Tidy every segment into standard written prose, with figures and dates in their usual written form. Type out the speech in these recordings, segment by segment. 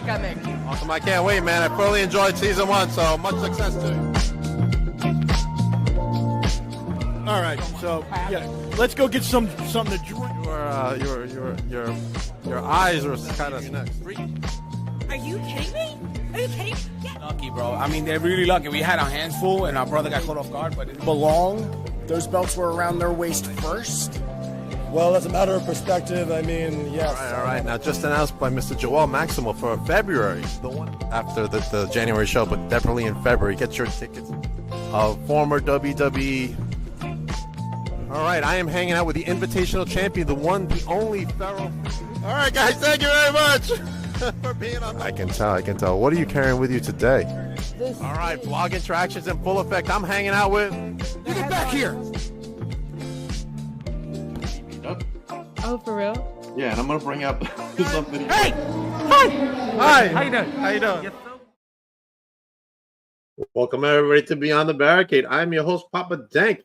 think I make. Awesome. I can't wait, man. I thoroughly enjoyed season 1, so much success to you. All right, so yeah, let's go get something to drink. Your eyes are kind of next. Are you kidding me? Are you kidding me? Yeah. Lucky, bro. I mean, they're really lucky. We had our hands full, and our brother got caught off guard, but it belonged. Those belts were around their waist first. Well, that's a matter of perspective. I mean, yes. All right. Now, just announced by Mr. Joel Maximo for February, the one after the January show, but definitely in February. Get your tickets. Former WWE. All right, I am hanging out with the Invitational Champion, the one, the only Pharaoh. All right, guys, thank you very much for being on. I can tell. What are you carrying with you today? All right, vlog interactions in full effect. I'm hanging out with. You get back here. Oh, for real? Yeah, and I'm gonna bring up something. Hey! Hi! Hi! How you doing? How you doing? Welcome everybody to Beyond the Barricade. I'm your host, Papa Dank.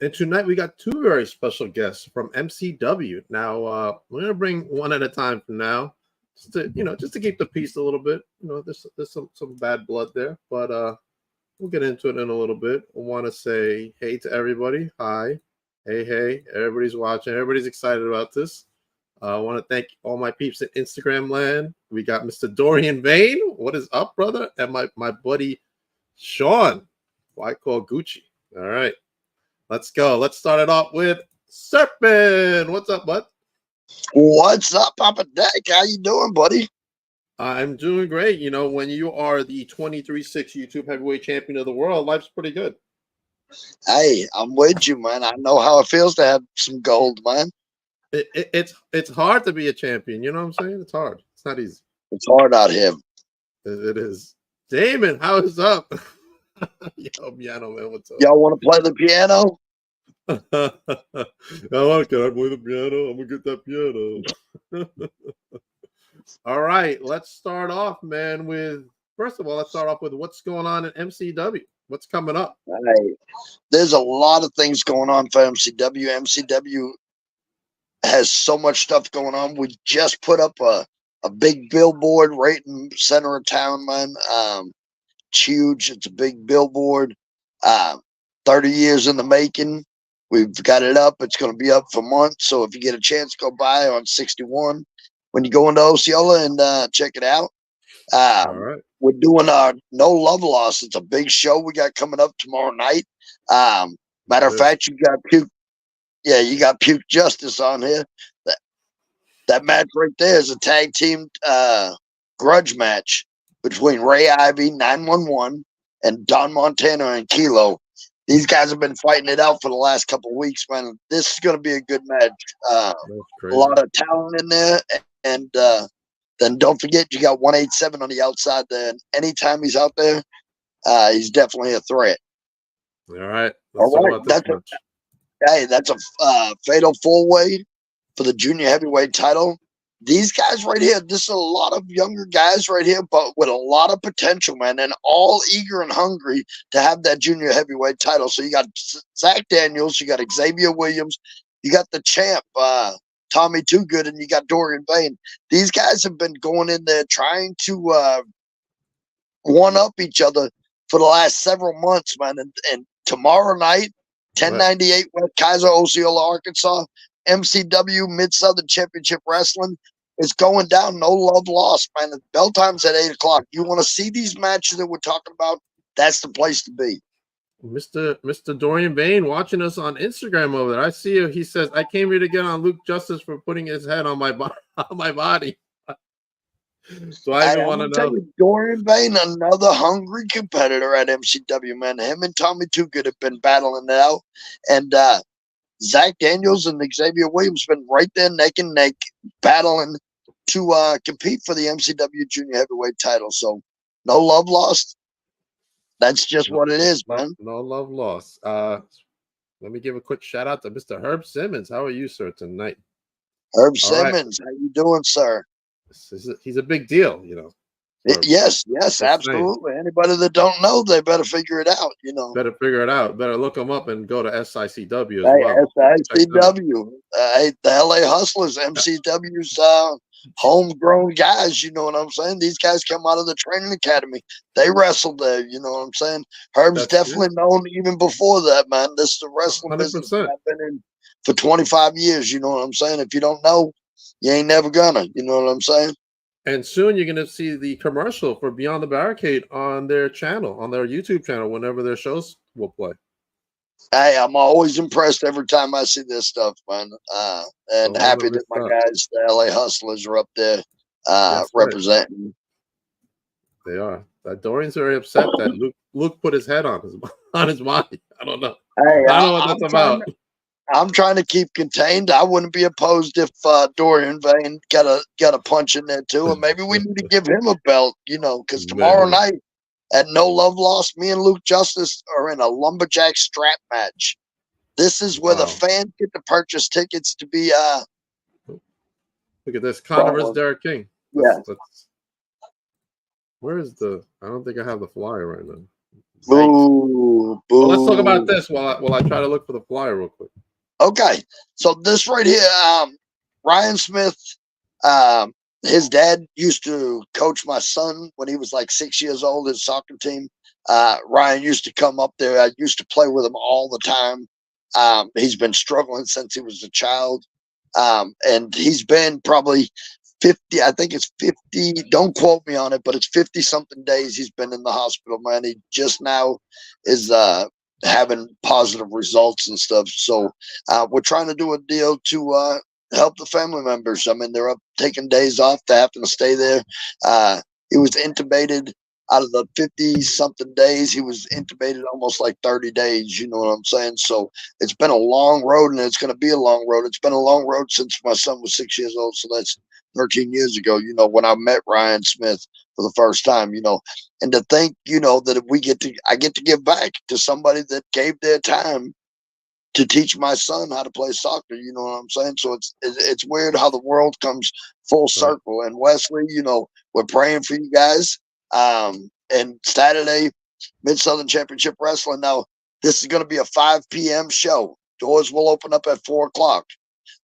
And tonight we got two very special guests from MCW. Now we're gonna bring one at a time from now, just to keep the peace a little bit. There's some bad blood there, but we'll get into it in a little bit. I want to say hey to everybody. Hi, hey, everybody's watching. Everybody's excited about this. I want to thank all my peeps in Instagram land. We got Mr. Dorian Vane. What is up, brother? And my buddy Sean, who I call Gucci. All right. Let's go. Let's start it off with Serpent. What's up, bud? What's up, Papa Dak? How you doing, buddy? I'm doing great. When you are the 23-6 YouTube heavyweight champion of the world, life's pretty good. Hey, I'm with you, man. I know how it feels to have some gold, man. It's hard to be a champion. You know what I'm saying? It's hard. It's not easy. It's hard out here. It is. Damon, how is up? Yo, piano man, what's up? Y'all want to play the piano? Can I play the piano? I'm gonna get that piano. All right, let's start off, man. Let's start off with what's going on in MCW. What's coming up? Hey, there's a lot of things going on for MCW. MCW has so much stuff going on. We just put up a big billboard right in the center of town, man. It's huge. It's a big billboard. 30 years in the making. We've got it up. It's going to be up for months. So if you get a chance, go by on 61 when you go into Osceola and check it out. All right. We're doing our No Love Lost. It's a big show we got coming up tomorrow night. Matter of fact, you got Puke. Yeah, you got Puke Justice on here. That match right there is a tag team grudge match between Ray Ivy, 911, and Don Montana and Kilo. These guys have been fighting it out for the last couple of weeks, man. This is going to be a good match. A lot of talent in there. And then don't forget, you got 187 on the outside there. And anytime he's out there, he's definitely a threat. All right. That's a fatal four-way for the junior heavyweight title. These guys right here, this is a lot of younger guys right here, but with a lot of potential, man, and all eager and hungry to have that junior heavyweight title. So you got Zach Daniels, you got Xavier Williams, you got the champ, Tommy Too Good, and you got Dorian Vane. These guys have been going in there trying to one-up each other for the last several months, man. And tomorrow night, 1098 West Kaiser, Osceola, Arkansas, MCW Mid-Southern Championship Wrestling is going down. No Love Lost, man. The bell time's at 8 o'clock. You want to see these matches that we're talking about? That's the place to be. Mr. Dorian Vane watching us on Instagram over there. I see you. He says, I came here to get on Luke Justice for putting his head on my body. So I even want to know. Dorian Vane, another hungry competitor at MCW, man. Him and Tommy Too Good have been battling it out. And Zach Daniels and Xavier Williams been right there neck and neck battling to compete for the MCW junior heavyweight title. So no love lost. That's just what it is, man. No love lost. Let me give a quick shout out to Mr. Herb Simmons. How are you, sir, tonight? Herb Simmons, how you doing, sir? He's a big deal, Yes, Just saying. absolutely. Anybody that don't know, they better figure it out. You know. Better figure it out. Better look them up and go to SICW as Hey, well. Check them out. SICW. Hey, the LA Hustlers, MCW's homegrown guys. You know what I'm saying? These guys come out of the training academy. They wrestled there. You know what I'm saying? Herb's That's definitely known even before that, man. This is the wrestling business that 100%. I've been in for 25 years. You know what I'm saying? If you don't know, you ain't never gonna. You know what I'm saying? And soon you're going to see the commercial for Beyond the Barricade on their channel, on their YouTube channel, whenever their shows will play. Hey, I'm always impressed every time I see this stuff, man. And Don't want to happy that miss my out. guys, the LA Hustlers, are up there That's right. representing. They are. Dorian's very upset that Luke put his head on his body. I don't know. Hey, I don't know what that's about. I'm trying to keep contained. I wouldn't be opposed if Dorian Vane got a punch in there too, and maybe we need to give him a belt. You know, because tomorrow night at No Love Lost, me and Luke Justice are in a lumberjack strap match. This is where the fans get to purchase tickets to be. Look at this. Conor versus Derek King. Let's, where is the? I don't think I have the flyer right now. Boo, boo. Well, let's talk about this while I try to look for the flyer real quick. Okay, so this right here, Ryan Smith, his dad used to coach my son when he was like 6 years old, his soccer team. Ryan used to come up there. I used to play with him all the time. He's been struggling since he was a child. And he's been probably 50, I think it's 50, don't quote me on it, but it's 50 something days he's been in the hospital, man. He just now is having positive results and stuff. So we're trying to do a deal to help the family members. I mean, they're up taking days off. They happen to stay there. He was intubated out of the 50 something days. He was intubated almost like 30 days. You know what I'm saying? So it's been a long road, and it's going to be a long road. It's been a long road since my son was 6 years old. So that's 13 years ago, you know, when I met Ryan Smith for the first time, you know, and to think, you know, that I get to give back to somebody that gave their time to teach my son how to play soccer. You know what I'm saying? So it's weird how the world comes full circle. And Wesley, you know, we're praying for you guys. And Saturday, Mid-Southern Championship Wrestling. Now, this is going to be a 5 p.m. show. Doors will open up at 4 o'clock.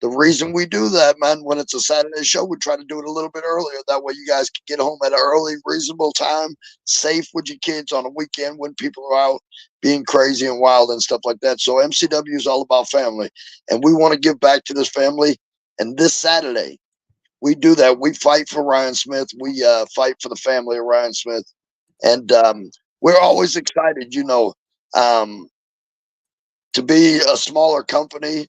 The reason we do that, man, when it's a Saturday show, we try to do it a little bit earlier. That way you guys can get home at an early, reasonable time, safe with your kids on a weekend when people are out being crazy and wild and stuff like that. So MCW is all about family, and we want to give back to this family. And this Saturday, we do that. We fight for Ryan Smith. We fight for the family of Ryan Smith. And we're always excited, you know, to be a smaller company.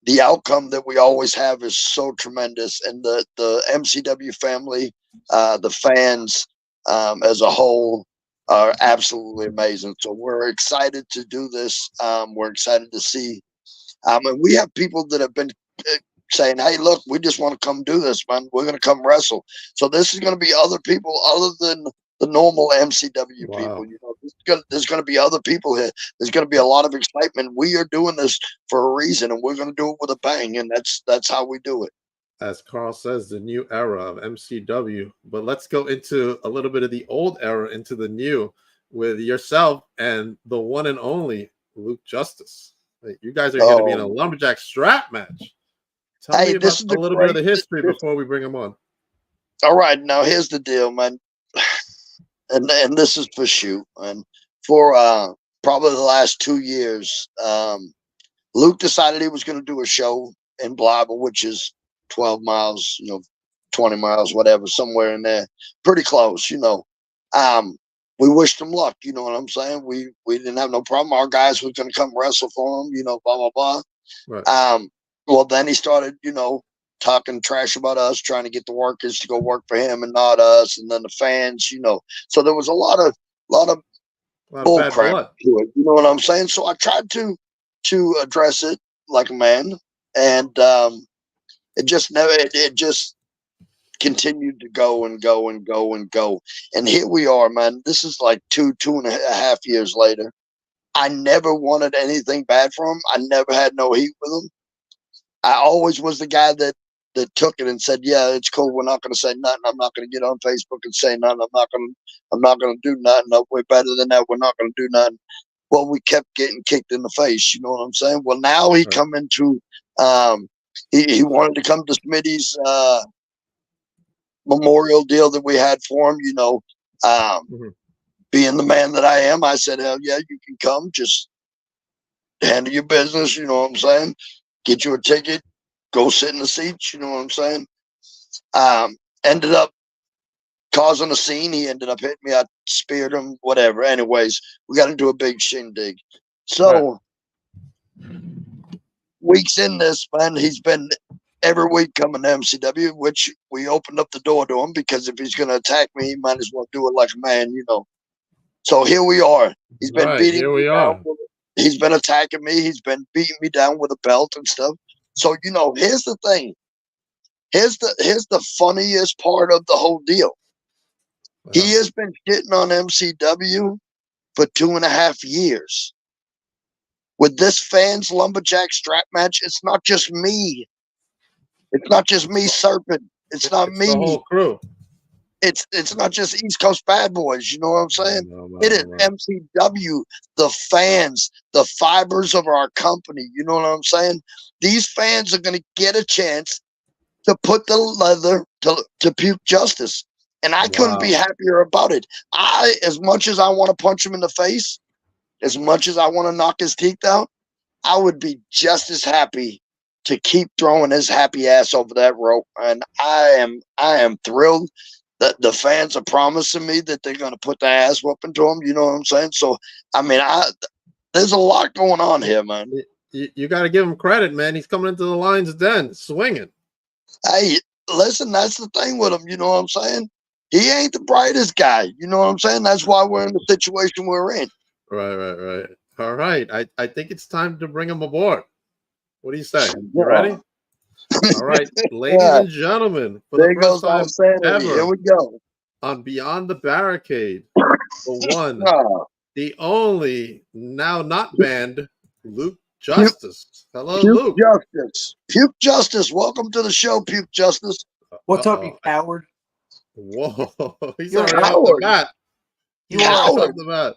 The outcome that we always have is so tremendous, and the MCW family, the fans as a whole are absolutely amazing. So we're excited to do this. We're excited to see, and we have people that have been saying, "Hey, look, we just want to come do this, man. We're going to come wrestle." So this is going to be other people other than the normal MCW people. You know, there's going to be other people here. There's going to be a lot of excitement. We are doing this for a reason, and we're going to do it with a bang, and that's how we do it. As Carl says, the new era of MCW. But let's go into a little bit of the old era into the new with yourself and the one and only Luke Justice. You guys are going to be in a lumberjack strap match. Tell me about a little bit of the history before we bring him on. All right, now here's the deal, man. And this is for shoot. And for probably the last 2 years, Luke decided he was going to do a show in Blythe, which is 12 miles, you know, 20 miles, whatever, somewhere in there, pretty close, you know. We wished him luck, you know what I'm saying? We didn't have no problem. Our guys were going to come wrestle for him, you know, blah, blah, blah. Right. Well, then he started, you know, talking trash about us, trying to get the workers to go work for him and not us, and then the fans, you know. So there was a lot of bull crap to it, you know what I'm saying? So I tried to address it like a man, and it just continued to go and go and go and go. And here we are, man. This is like two and a half years later. I never wanted anything bad for him. I never had no heat with him. I always was the guy that that took it and said, "Yeah, it's cool. We're not going to say nothing. I'm not going to get on Facebook and say nothing. I'm not going to do nothing. No, we're better than that. We're not going to do nothing." Well, we kept getting kicked in the face. You know what I'm saying? Well, now he come into he wanted to come to Smitty's memorial deal that we had for him. You know, being the man that I am, I said, "Hell yeah, you can come. Just handle your business." You know what I'm saying? Get you a ticket, go sit in the seats. You know what I'm saying? Ended up causing a scene. He ended up hitting me. I speared him, whatever. Anyways, we got into a big shindig. So, weeks in this, man, he's been every week coming to MCW, which we opened up the door to him because if he's going to attack me, he might as well do it like a man, you know. So here we are. He's been beating me down. He's been attacking me. He's been beating me down with a belt and stuff. So, you know, here's the thing. Here's the funniest part of the whole deal. He has been shitting on MCW for 2.5 years. With this fans lumberjack strap match, it's not just me. It's not just me, Serpent. It's not me. The whole crew. It's not just East Coast bad boys. You know what I'm saying? It is MCW, the fans, the fibers of our company. You know what I'm saying? These fans are going to get a chance to put the leather to puke justice. And I couldn't be happier about it. As much as I want to punch him in the face, as much as I want to knock his teeth out, I would be just as happy to keep throwing his happy ass over that rope. And I am thrilled that the fans are promising me that they're going to put the ass whooping to him. You know what I'm saying? So, I mean, there's a lot going on here, man. You got to give him credit, man. He's coming into the Lion's Den swinging. Hey, listen, that's the thing with him. You know what I'm saying? He ain't the brightest guy. You know what I'm saying? That's why we're in the situation we're in. Right. All right. I think it's time to bring him aboard. What do you say? You ready? All right, ladies and gentlemen, for the first time ever, here we go. On Beyond the Barricade, the one, the only, now not banned, Luke Justice. Hello, Luke. Justice. Puke Justice. Welcome to the show, Puke Justice. What's up, you coward? Whoa, he's You're already off the bat.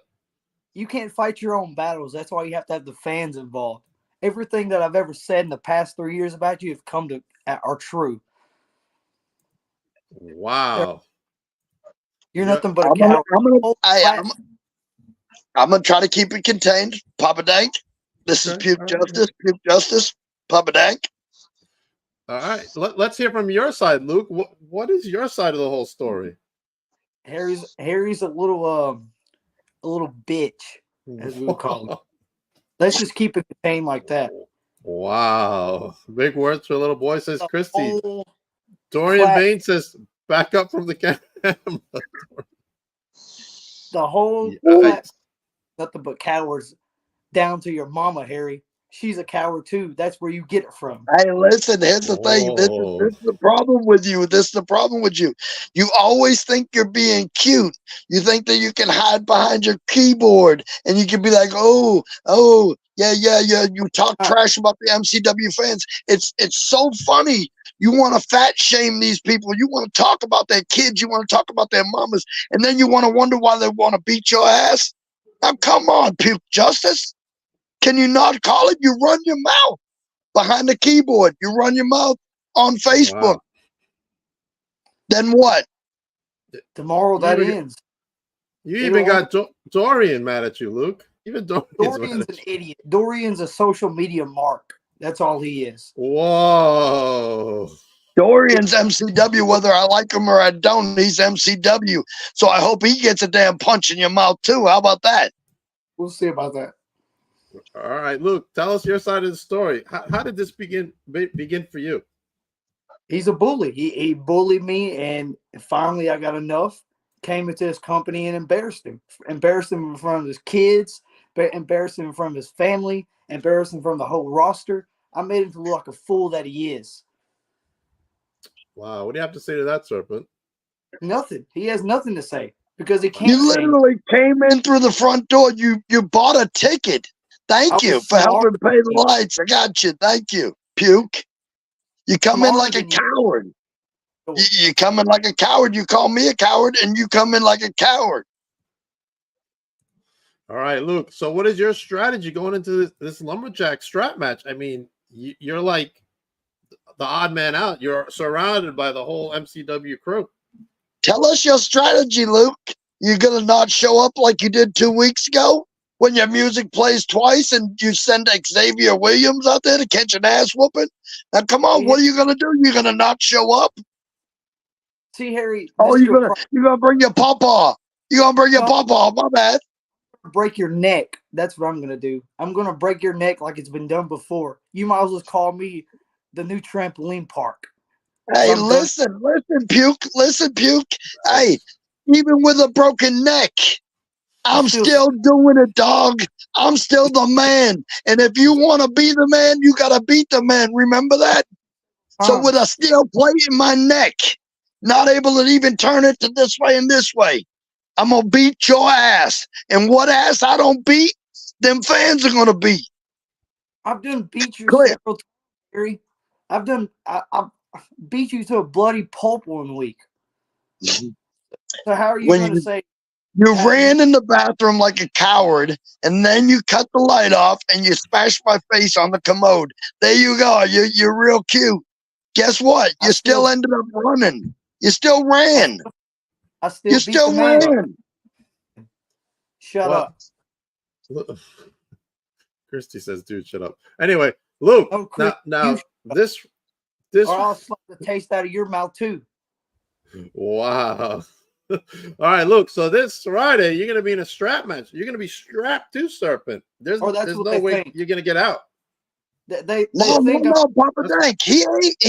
You can't fight your own battles. That's why you have to have the fans involved. Everything that I've ever said in the past 3 years about you are true. Wow. You're nothing but a coward. I'm gonna try to keep it contained. Papa Dank. This is Puke Justice. Puke Justice. Papa Dank. All right. Let's hear from your side, Luke. What is your side of the whole story? Harry's a little bitch, as we would call him. Let's just keep it contained like that. Wow. Big words for a little boy, says Christy. Dorian Bain says, back up from the camera. The whole nothing but cowards down to your mama, Harry. She's a coward too. That's where you get it from. Hey, listen, here's the thing. This is the problem with you. This is the problem with you. You always think you're being cute. You think that you can hide behind your keyboard and you can be like, oh, yeah. You talk trash about the MCW fans. It's so funny. You want to fat shame these people. You want to talk about their kids. You want to talk about their mamas. And then you want to wonder why they want to beat your ass. Now, come on, Puke Justice. Can you not call it? You run your mouth behind the keyboard. You run your mouth on Facebook. Wow. Then what? Tomorrow that ends. You even got Dorian mad at you, Luke. Even Dorian's an idiot. Dorian's a social media mark. That's all he is. Whoa. Dorian's MCW, whether I like him or I don't, he's MCW. So I hope he gets a damn punch in your mouth too. How about that? We'll see about that. All right, Luke, tell us your side of the story. How did this begin for you? He's a bully. He bullied me, and finally I got enough. Came into his company and embarrassed him in front of his kids, embarrassed him in front of his family, embarrassed him from the whole roster. I made him look like a fool that he is. Wow, what do you have to say to that, Serpent? Nothing. He has nothing to say because he can't. You literally came in through the front door. You bought a ticket. Thank you for helping pay the lights. I got you. Thank you, Puke. You come I'm in like a armed and coward. you- You come in like a coward. You call me a coward, and you come in like a coward. All right, Luke. So, what is your strategy going into this lumberjack strap match? I mean, you're like the odd man out. You're surrounded by the whole MCW crew. Tell us your strategy, Luke. You gonna not show up like you did 2 weeks ago when your music plays twice and you send Xavier Williams out there to catch an ass whooping? Now, come on, what are you gonna do? You gonna not show up? See, Harry, Oh, this is your you gonna bring your pawpaw? You gonna bring your pawpaw? My bad. break your neck. That's what I'm gonna do. I'm gonna break your neck like it's been done before. You might as well call me the new trampoline park. Hey, I'm done. listen, puke. Hey, even with a broken neck, I'm still doing it, dog. I'm still the man. And if you want to be the man, you got to beat the man. Remember that? So with a steel plate in my neck, not able to even turn it to this way and this way, I'm going to beat your ass. And what ass I don't beat, them fans are going to beat. I've done beat you Clear. several times, Harry. I've beat you to a bloody pulp 1 week. So how are you When going to say You ran in the bathroom like a coward, and then you cut the light off and you smashed my face on the commode. There you go. You're real cute. Guess what? You still ended up running. You still ran. I You still beat still the man? ran. Shut up. Christy says, "Dude, shut up." Anyway, Luke. Oh, Chris, now this. Or I'll slap the taste out of your mouth too. Wow. All right, Luke. So this Friday, you're going to be in a strap match. You're going to be strapped to Serpent. There's no way you're going to get out. They No, think Papa Dank. He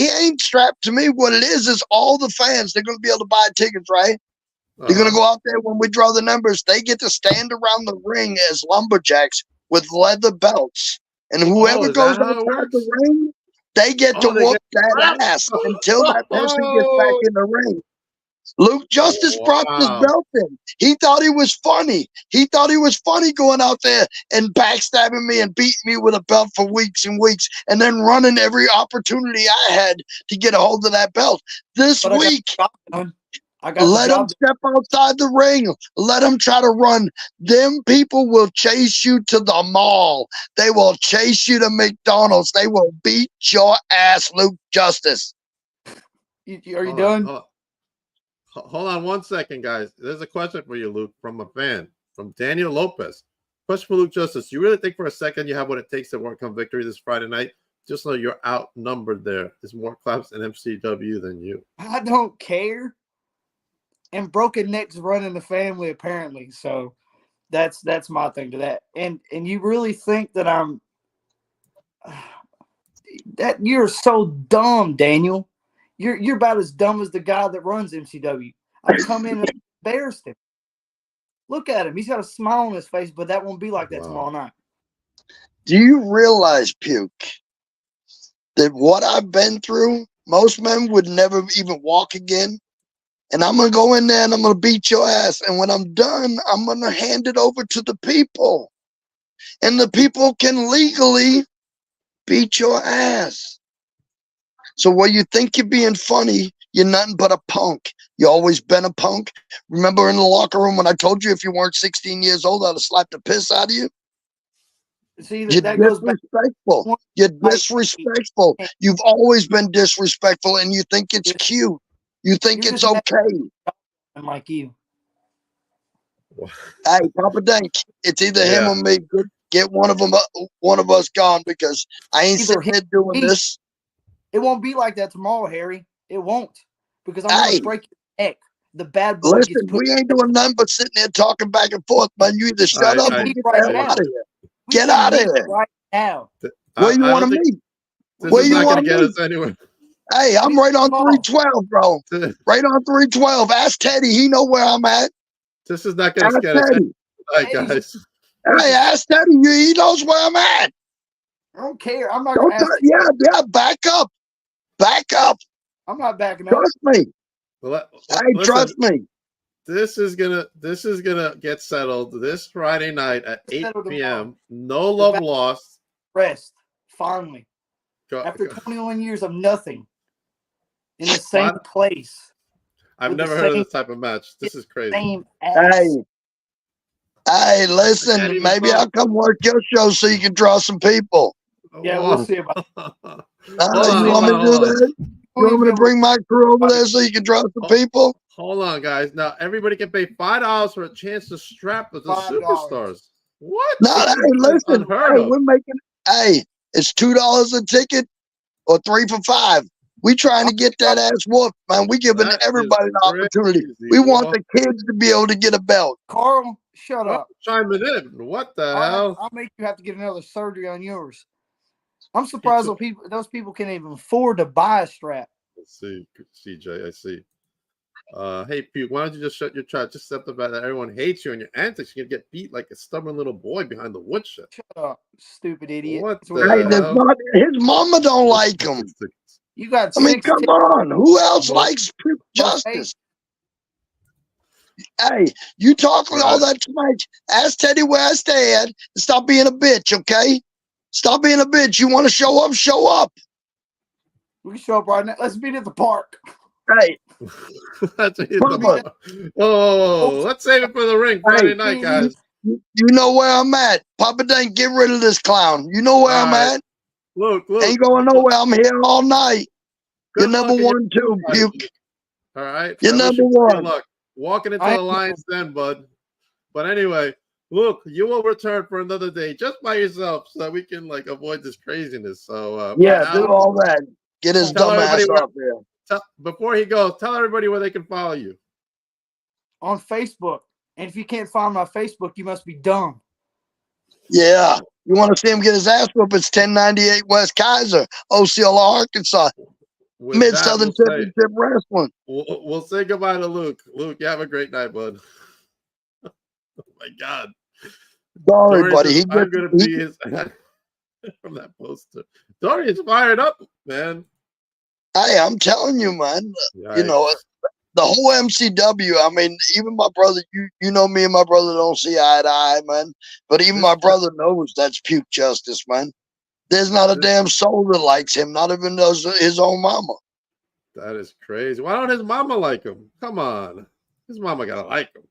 ain't strapped to me. What it is all the fans. They're going to be able to buy tickets, right? They're going to go out there when we draw the numbers. They get to stand around the ring as lumberjacks with leather belts, and whoever goes outside the ring, they get to whoop that ass until that person gets back in the ring. Luke Justice brought this belt in. He thought he was funny. He thought he was funny going out there and backstabbing me and beating me with a belt for weeks and weeks and then running every opportunity I had to get a hold of that belt. This week, let him step outside the ring. Let him try to run. Them people will chase you to the mall. They will chase you to McDonald's. They will beat your ass, Luke Justice. Are you done? Hold on 1 second, guys. There's a question for you, Luke, from a fan, from Daniel Lopez. Question for Luke Justice. You really think for a second you have what it takes to work on victory this Friday night? Just know you're outnumbered there. There's more claps in MCW than you. I don't care. And broken necks run in the family, apparently. So that's my thing to that. And you really think that that you're so dumb, Daniel. You're about as dumb as the guy that runs MCW. I come in and embarrassed him. Look at him. He's got a smile on his face, but that won't be like that tomorrow night. Do you realize, Puke, that what I've been through, most men would never even walk again? And I'm going to go in there and I'm going to beat your ass. And when I'm done, I'm going to hand it over to the people. And the people can legally beat your ass. So while you think you're being funny, you're nothing but a punk. You always been a punk. Remember in the locker room when I told you if you weren't 16 years old, I'd have slapped the piss out of you? See, You're disrespectful. You're disrespectful. You've always been disrespectful, and you think it's cute. You think it's okay. I'm like you. Hey, Papa Dank, it's either him or me. Get one of us gone, because I ain't sitting there doing this. It won't be like that tomorrow, Harry. It won't, because I'm going to break your neck. The bad boy. Listen, we ain't doing nothing but sitting there talking back and forth, man. You either shut up or get the hell out of here. Get out of here right now. Where you want to meet? Where you want to get us anywhere? Hey, I'm right on 312, bro. Right on 312. Ask Teddy. He know where I'm at. This is not going to get us anywhere, guys. Hey, ask Teddy. He knows where I'm at. I don't care. I'm not going to ask. Yeah, back up. Back up. I'm not backing up. Trust me. Trust me. This is gonna get settled this Friday night at 8 p.m. No love lost. Rest. Finally. After 21 years of nothing in the same What? place. I've with the never heard of same- this type of match. This is crazy. Same ass. Hey, I can't listen, even maybe talk. I'll come work your show so you can draw some people. Yeah, we'll see about Hold on, You want me to do hold on. that? You want me to bring my crew over there so you can draw some people? Hold on, guys. Now everybody can pay $5 for a chance to strap with the $5. superstars. What? No, hey, That's listen, unheard hey, of. we're making. Hey, it's $2 a ticket or 3 for $5. We trying to get that ass whooped, man. We giving That everybody is an opportunity. crazy, We want boy. the kids to be able to get a belt. Carl, shut Oh, up. chiming in. What the All right, hell? I'll make you have to get another surgery on yours. I'm surprised those people can't even afford to buy a strap. Let's see, CJ. I see. Hey, Puke, why don't you just shut your trap? Just accept the fact that everyone hates you and your antics. You're gonna get beat like a stubborn little boy behind the woodshed. Shut up, stupid idiot. What That's what Hey, the you- hell? his mama don't like him. You got I mean, 6 come on. Who else Well, likes Pure well, Justice? Hey, you talking all that too much. Ask Teddy where I stand and stop being a bitch, okay? Stop being a bitch. You want to show up? Show up. We can show up right now. Let's meet at the park. Hey, That's Mama. Oh, let's save it for the ring Friday night, guys. you know where I'm at. Papa Dang, get rid of this clown. You know where I'm All right. at. Look. Ain't going nowhere. I'm here all night. Good You're luck number in your one, too, Friday. Puke. All right. You're I wish number you good one. luck. Walking into I the am- Lions Den, bud. But anyway, look, you will return for another day just by yourself so that we can like avoid this craziness. So Yeah, now, do all that. Get his Tell dumb everybody ass where- up here. before he goes, tell everybody where they can follow you. On Facebook. And if you can't find my Facebook, you must be dumb. Yeah. You want to see him get his ass whooped? It's 1098 West Kaiser, Osceola, Arkansas. With Mid that, Southern we'll say, Championship Wrestling. we'll say goodbye to Luke. Luke, you have a great night, bud. Oh my God. Sorry, Dorian buddy. says, He I'm gonna be his from that poster. Dorian's fired up, man. Hey, I'm telling you, man. Yikes. You know, the whole MCW. I mean, even my brother. You know, me and my brother don't see eye to eye, man. But even my brother knows that's Puke Justice, man. There's not a damn soul that likes him. Not even those his own mama. That is crazy. Why don't his mama like him? Come on. His mama gotta like him.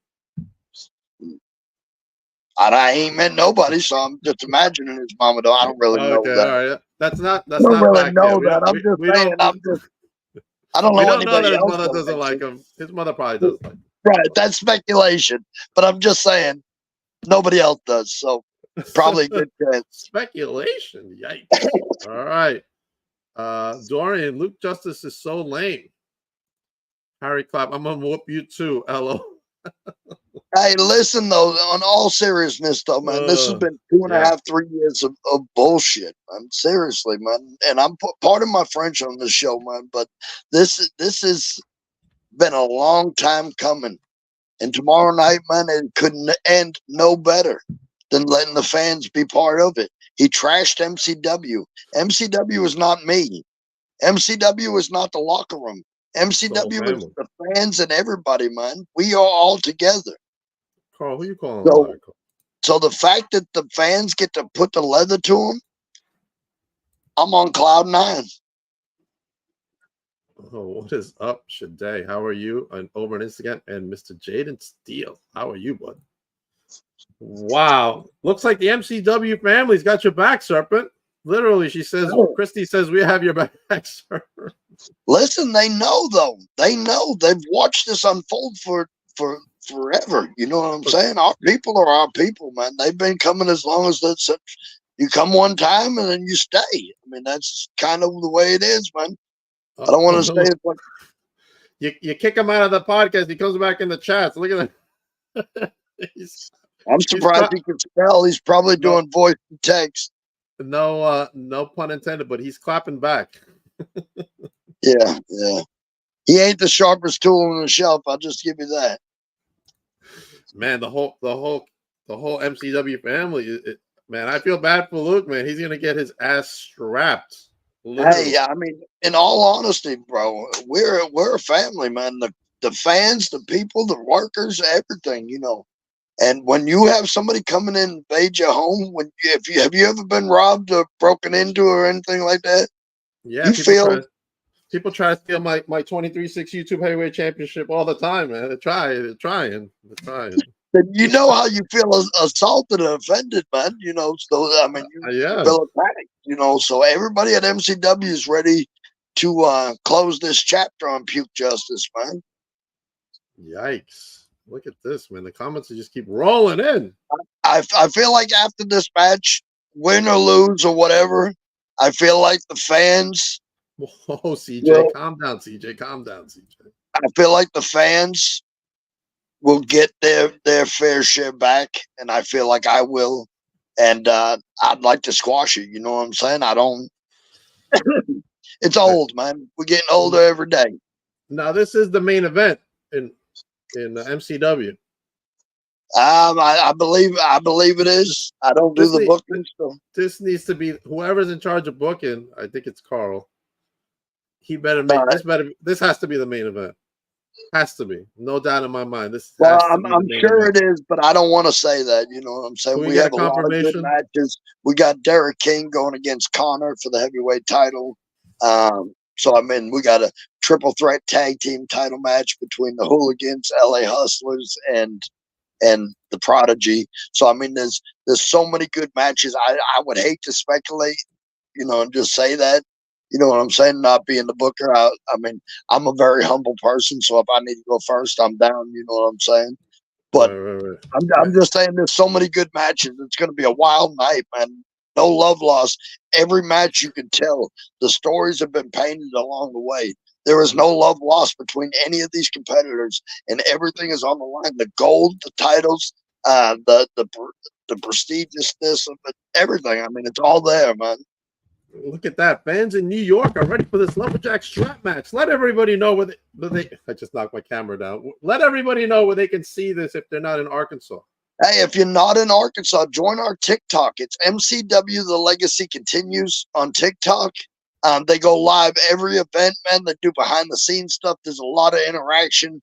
And I ain't met nobody, so I'm just imagining his mama. Though I don't really know Okay, that. all right. That's I not don't really back know yet. that. I'm just we saying. don't, I don't we know don't know anybody that his else. mother that doesn't likes like him. him. His mother probably does like him. Right, that's speculation. But I'm just saying, nobody else does. So probably a good chance. Speculation. Yikes. All right. Dorian, Luke Justice is so lame. Harry Clapp, I'm gonna whoop you too, LO. Hey, listen though, on all seriousness though, man, this has been 2.5, 3 years of bullshit, man. Seriously, man. And I'm pardon my French on this show, man, but this has been a long time coming. And tomorrow night, man, it couldn't end no better than letting the fans be part of it. He trashed MCW. MCW is not me. MCW is not the locker room. MCW is the fans and everybody, man. We are all together. Carl, who you calling? So the fact that the fans get to put the leather to them, I'm on cloud 9. Oh, what is up, Shade? How are you? And over on Instagram, and Mr. Jaden Steele. How are you, bud? Wow. Looks like the MCW family's got your back, Serpent. Literally, she says, Christy says, we have your back, sir. Listen, they know, though. They know. They've watched this unfold for forever. You know what I'm saying? Our people are our people, man. They've been coming as long as that's. You come one time and then you stay. I mean, that's kind of the way it is, man. I don't want to say it's like you kick him out of the podcast. He comes back in the chats. Look at that. I'm surprised he can spell. He's probably doing voice and text. No pun intended, but he's clapping back. Yeah. He ain't the sharpest tool on the shelf. I'll just give you that. Man, the whole MCW family. Man, I feel bad for Luke. Man, he's gonna get his ass strapped. Literally. Hey, I mean, in all honesty, bro, we're a family, man. The fans, the people, the workers, everything, you know. And when you have somebody coming in and invade your home, have you ever been robbed or broken into or anything like that? Yeah, You feel people try to steal my 23-6 YouTube heavyweight championship all the time, man. They're trying. you know how you feel assaulted and offended, man. You know, so I mean, you Yeah. feel attacked. You know, so everybody at MCW is ready to close this chapter on puke justice, man. Yikes! Look at this, man. The comments just keep rolling in. I feel like after this match, win or lose or whatever, I feel like the fans. Oh, CJ, Well, calm down, CJ. Calm down, CJ. I feel like the fans will get their fair share back, and I feel like I will. And I'd like to squash it. You know what I'm saying? I don't. It's old, man. We're getting older every day. Now this is the main event in MCW. I believe it is. I don't do the booking. So. This needs to be whoever's in charge of booking. I think it's Carl. He better make this has to be the main event. Has to be, no doubt in my mind. I'm sure it is, but I don't want to say that. You know what I'm saying? We have a lot of good matches. We got Derek King going against Connor for the heavyweight title. So I mean, we got a triple threat tag team title match between the Hooligans, LA Hustlers, and the Prodigy. So I mean, there's so many good matches. I would hate to speculate, you know, and just say that. You know what I'm saying? Not being the booker. I mean, I'm a very humble person, so if I need to go first, I'm down. You know what I'm saying? But right. I'm just saying there's so many good matches. It's going to be a wild night, man. No love lost. Every match you can tell, the stories have been painted along the way. There is no love lost between any of these competitors, and everything is on the line. The gold, the titles, the prestigiousness of it, everything. I mean, it's all there, man. Look at that. Fans in New York are ready for this lumberjack strap match. Let everybody know where they I just knocked my camera down. Let everybody know where they can see this if they're not in Arkansas. Hey, if you're not in Arkansas, join our TikTok. It's MCW The Legacy Continues on TikTok. They go live every event, man. They do behind the scenes stuff. There's a lot of interaction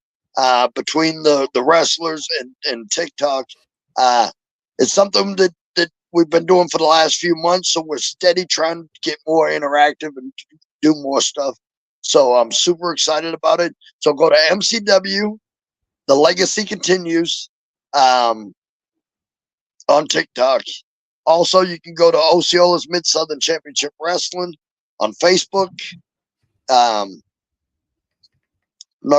between the wrestlers and TikTok. It's something that we've been doing for the last few months, so we're steady trying to get more interactive and do more stuff. So I'm super excited about it. So go to MCW, The Legacy Continues, on TikTok. Also, you can go to Osceola's Mid-Southern Championship Wrestling on Facebook. Not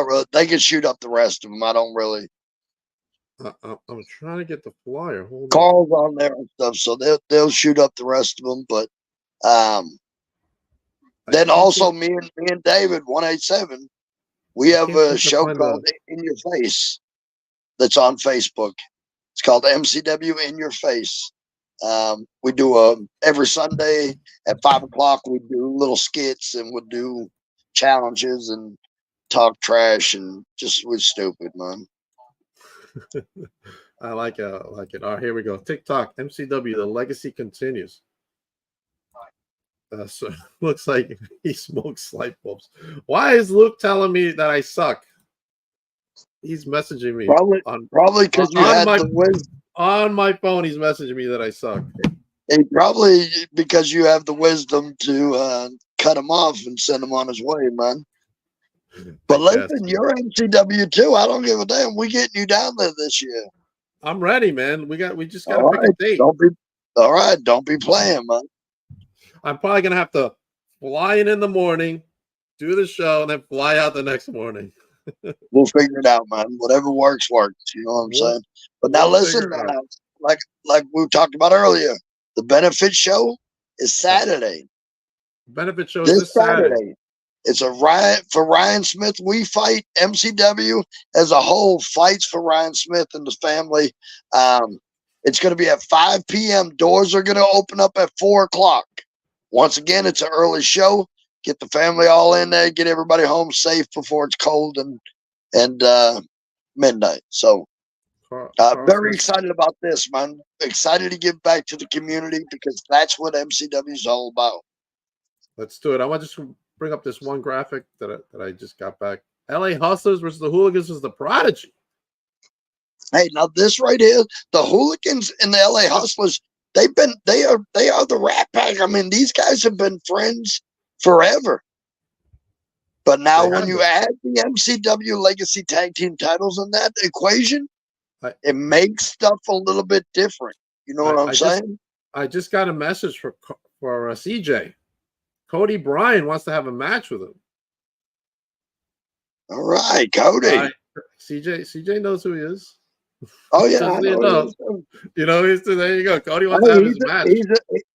really. They can shoot up the rest of them. I don't really. I'm trying to get the flyer. Hold Carl's on there and stuff, so they'll shoot up the rest of them. But then also me and David 187, we have a show called In Your Face that's on Facebook. It's called MCW In Your Face. We do every Sunday at 5:00. We do little skits and we do challenges and talk trash and just we're stupid, man. I like it. All right, here we go. TikTok, MCW, The Legacy Continues. So looks like he smokes light bulbs. Why is Luke telling me that I suck? He's messaging me. Probably because you had the wisdom. On my phone, he's messaging me that I suck. And probably because you have the wisdom to cut him off and send him on his way, man. But listen, you're MCW too. I don't give a damn. We getting you down there this year. I'm ready, man. We just got to pick a date. Don't be playing, man. I'm probably gonna have to fly in the morning, do the show, and then fly out the next morning. We'll figure it out, man. Whatever works. You know what I'm saying? But now listen, like we talked about earlier, the benefit show is Saturday. Benefit show is this Saturday. It's a riot for Ryan Smith. We fight. MCW as a whole fights for Ryan Smith and the family. It's going to be at 5 p.m. Doors are going to open up at 4:00. Once again, it's an early show. Get the family all in there. Get everybody home safe before it's cold and midnight. So very excited about this, man. Excited to give back to the community because that's what MCW is all about. Let's do it. I want to just bring up this one graphic that I just got back. LA Hustlers versus the Hooligans is the Prodigy. Hey, now this right here, the Hooligans and the LA Hustlers, they are the Rat Pack. I mean, these guys have been friends forever. But now They when have you it. add the MCW Legacy Tag Team titles in that equation, it makes stuff a little bit different. You know what I'm saying? I just got a message for CJ. Cody Bryan wants to have a match with him. All right, Cody. All right. CJ knows who he is. Oh yeah, Just I so you know. know. You know, there you go. Cody wants to have his match.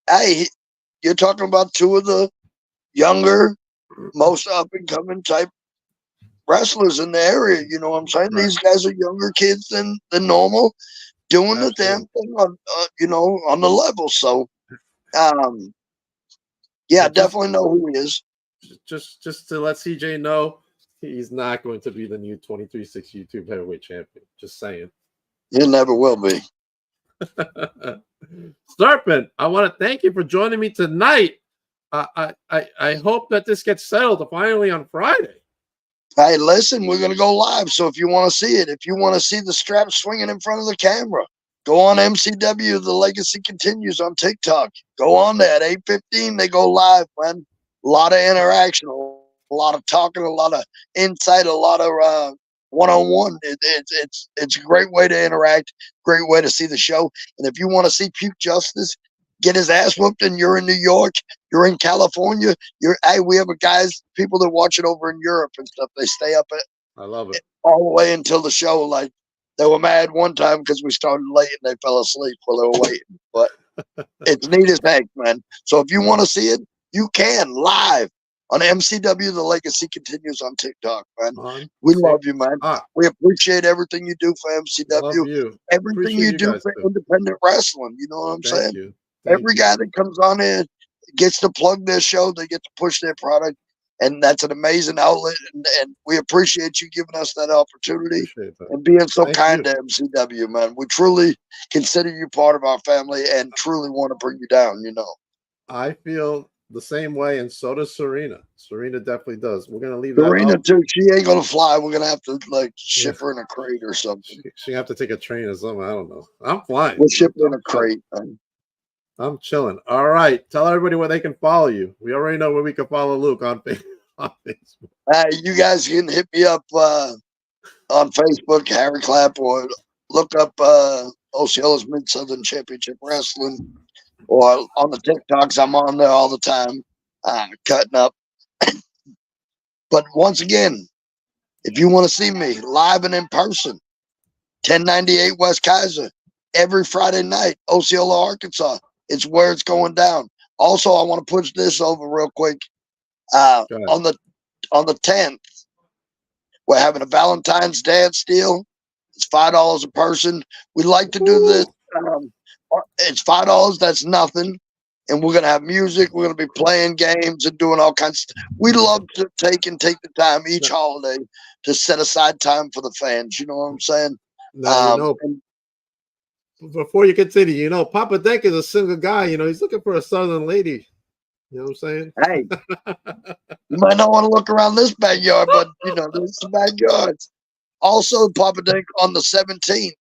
Hey, you're talking about two of the younger, most up and coming type wrestlers in the area. You know what I'm saying? Right. These guys are younger kids than normal, doing Absolutely. the damn thing on on the level. So, yeah, I definitely know who he is. Just to let CJ know, he's not going to be the new 23/6 YouTube heavyweight champion. Just saying. He never will be. Serpent, I want to thank you for joining me tonight. I hope that this gets settled finally on Friday. Hey, listen, we're going to go live. So if you want to see it, if you want to see the strap swinging in front of the camera, go on MCW. The Legacy Continues on TikTok. Go on there at 8:15. They go live, man. A lot of interaction, a lot of talking, a lot of insight, a lot of one-on-one. It's a great way to interact, great way to see the show. And if you want to see Puke Justice get his ass whooped and you're in New York, you're in California, we have people that watch it over in Europe and stuff. They stay up I love it all the way until the show. Like, they were mad one time because we started late and they fell asleep while they were waiting. But it's neat as heck, man. So if you want to see it, you can live on MCW. The Legacy Continues on TikTok, man. We love you, man. We appreciate everything you do for MCW. Everything you do for independent wrestling. You know what I'm saying? Every guy that comes on in gets to plug their show. They get to push their product. And that's an amazing outlet. And we appreciate you giving us that opportunity and being so kind to MCW, man. We truly consider you part of our family and truly want to bring you down, you know. I feel the same way, and so does Serena. Serena definitely does. We're going to leave Serena, that up. too. She ain't going to fly. We're going to have to, ship her in a crate or something. She have to take a train or something. I don't know. I'm flying. We'll ship her in a crate, man. I'm chilling. All right. Tell everybody where they can follow you. We already know where we can follow Luke on Facebook. You guys can hit me up on Facebook, Harry Clapp, or look up Osceola's Mid-Southern Championship Wrestling, or on the TikToks. I'm on there all the time, cutting up. But once again, if you want to see me live and in person, 1098 West Kaiser, every Friday night, Osceola, Arkansas. It's where it's going down. Also, I want to push this over real quick. On the 10th, we're having a Valentine's dance deal. It's $5 a person. We'd like to do this. It's $5. That's nothing. And we're going to have music. We're going to be playing games and doing all kinds of stuff. We love to take the time each holiday to set aside time for the fans. You know what I'm saying? Now, before you continue, Papa Denk is a single guy. He's looking for a southern lady. You know what I'm saying? Hey, you might not want to look around this backyard, but there's some backyards. Also, Papa Denk, on the 17th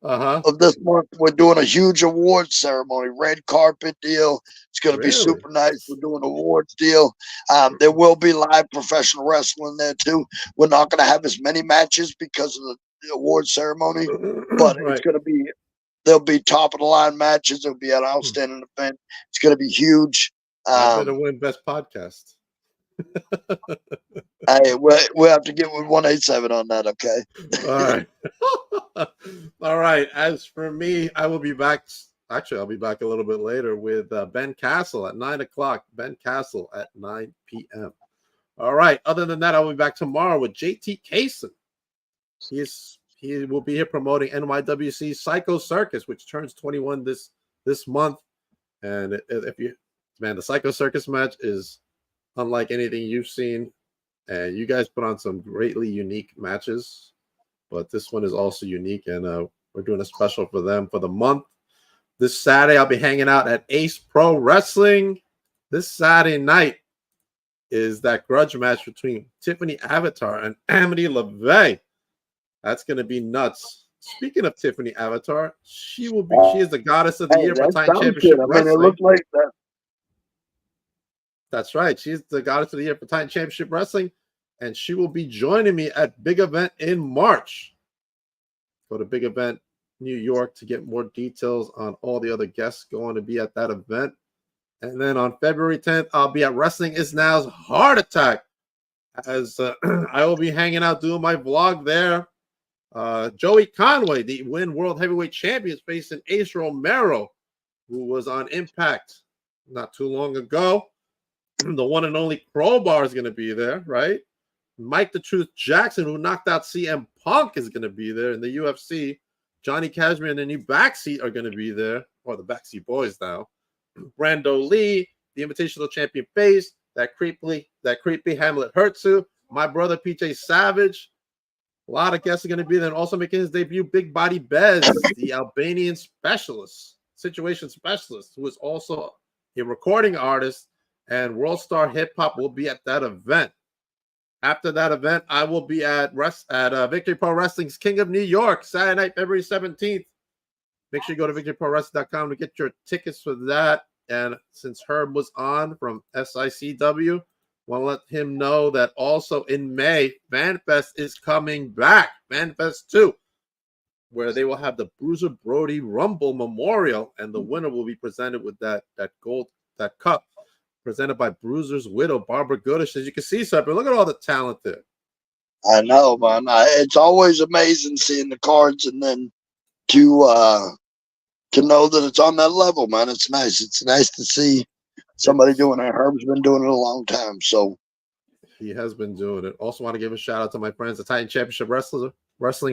of this month, we're doing a huge awards ceremony, red carpet deal. It's going to be super nice. We're doing an awards deal. There will be live professional wrestling there too. We're not going to have as many matches because of the awards ceremony, but it's going to be. There'll be top of the line matches. It'll be an outstanding event. It's going to be huge. I better win best podcast. Hey, we'll have to get with 187 on that, okay? All right. All right. As for me, I will be back. Actually, I'll be back a little bit later with Ben Castle at 9 o'clock. Ben Castle at 9 p.m. All right. Other than that, I'll be back tomorrow with JT Kaysen. He will be here promoting NYWC Psycho Circus, which turns 21 this month. And the Psycho Circus match is unlike anything you've seen. And you guys put on some greatly unique matches. But this one is also unique. And we're doing a special for them for the month. This Saturday, I'll be hanging out at Ace Pro Wrestling. This Saturday night is that grudge match between Tiffany Avatar and Amity LaVey. That's going to be nuts. Speaking of Tiffany Avatar, she is the goddess of the year for Time Championship Wrestling. It looks like that. That's right. She's the goddess of the year for Titan Championship Wrestling, and she will be joining me at Big Event in March. Go to Big Event New York to get more details on all the other guests going to be at that event. And then on February 10th, I'll be at Wrestling Is Now's Heart Attack, as I will be hanging out doing my vlog there. Joey Conway, the Win World Heavyweight Champion, is facing Ace Romero, who was on Impact not too long ago. The one and only Crowbar is going to be there, right? Mike the Truth Jackson, who knocked out CM Punk, is going to be there in the UFC. Johnny Kashmir and the new Backseat are going to be there, or the Backseat Boys now. Brando Lee, the Invitational Champion Face, that creepy Hamlet Hertzu, my brother PJ Savage. A lot of guests are going to be there, and also making his debut, Big Body Bez, the Albanian situation specialist, who is also a recording artist, and World Star Hip Hop will be at that event. After that event, I will be at Victory Pro Wrestling's King of New York, Saturday night, February 17th. Make sure you go to victoryprowrestling.com to get your tickets for that. And since Herb was on from SICW, want to let him know that also in May, FanFest is coming back. FanFest 2, where they will have the Bruiser Brody Rumble Memorial, and the winner will be presented with that cup, presented by Bruiser's widow, Barbara Goodish. As you can see, Serpent, look at all the talent there. I know, man. It's always amazing seeing the cards, and then to know that it's on that level, man. It's nice. It's nice to see somebody doing it. Herb's been doing it a long time, so he has been doing it. Also, want to give a shout out to my friends, the Titan Championship Wrestling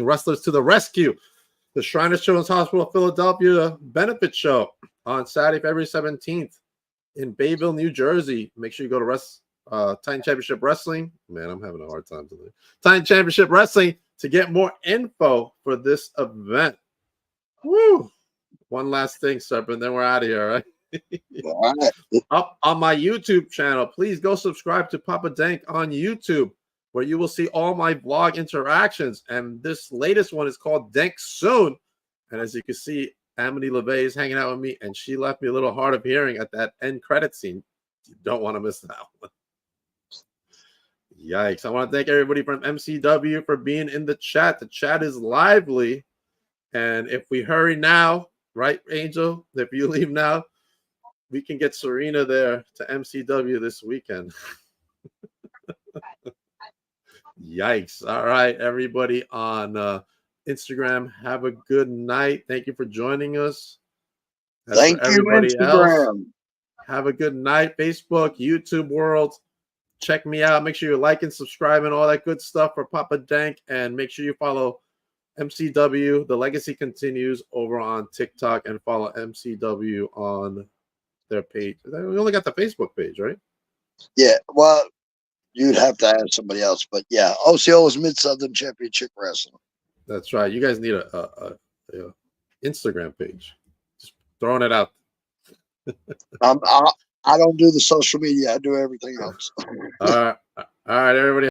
Wrestlers to the Rescue, the Shriners Children's Hospital of Philadelphia benefit show on Saturday, February 17th in Bayville, New Jersey. Make sure you go to Titan Championship Wrestling. Man, I'm having a hard time today. Titan Championship Wrestling to get more info for this event. Woo! One last thing, Serpent, then we're out of here, right? all right. Up on my YouTube channel, please go subscribe to Papa Dank on YouTube, where you will see all my vlog interactions. And this latest one is called Dank Soon. And as you can see, Amity LeVay is hanging out with me, and she left me a little hard of hearing at that end credit scene. You don't want to miss that one. Yikes. I want to thank everybody from MCW for being in the chat. The chat is lively. And if we hurry now, right, Angel? If you leave now, we can get Serena there to MCW this weekend. Yikes. All right, everybody on Instagram, have a good night. Thank you for joining us. Thank you, Instagram. Have a good night. Facebook, YouTube world. Check me out. Make sure you like and subscribe and all that good stuff for Papa Dank. And make sure you follow MCW. The Legacy Continues over on TikTok, and follow MCW on their page. We only got the Facebook page, right? Yeah, well, you'd have to ask somebody else, but yeah, OCO is Mid-Southern Championship Wrestling. That's right. You guys need a Instagram page. Just throwing it out. I don't do the social media. I do everything else. All right, everybody.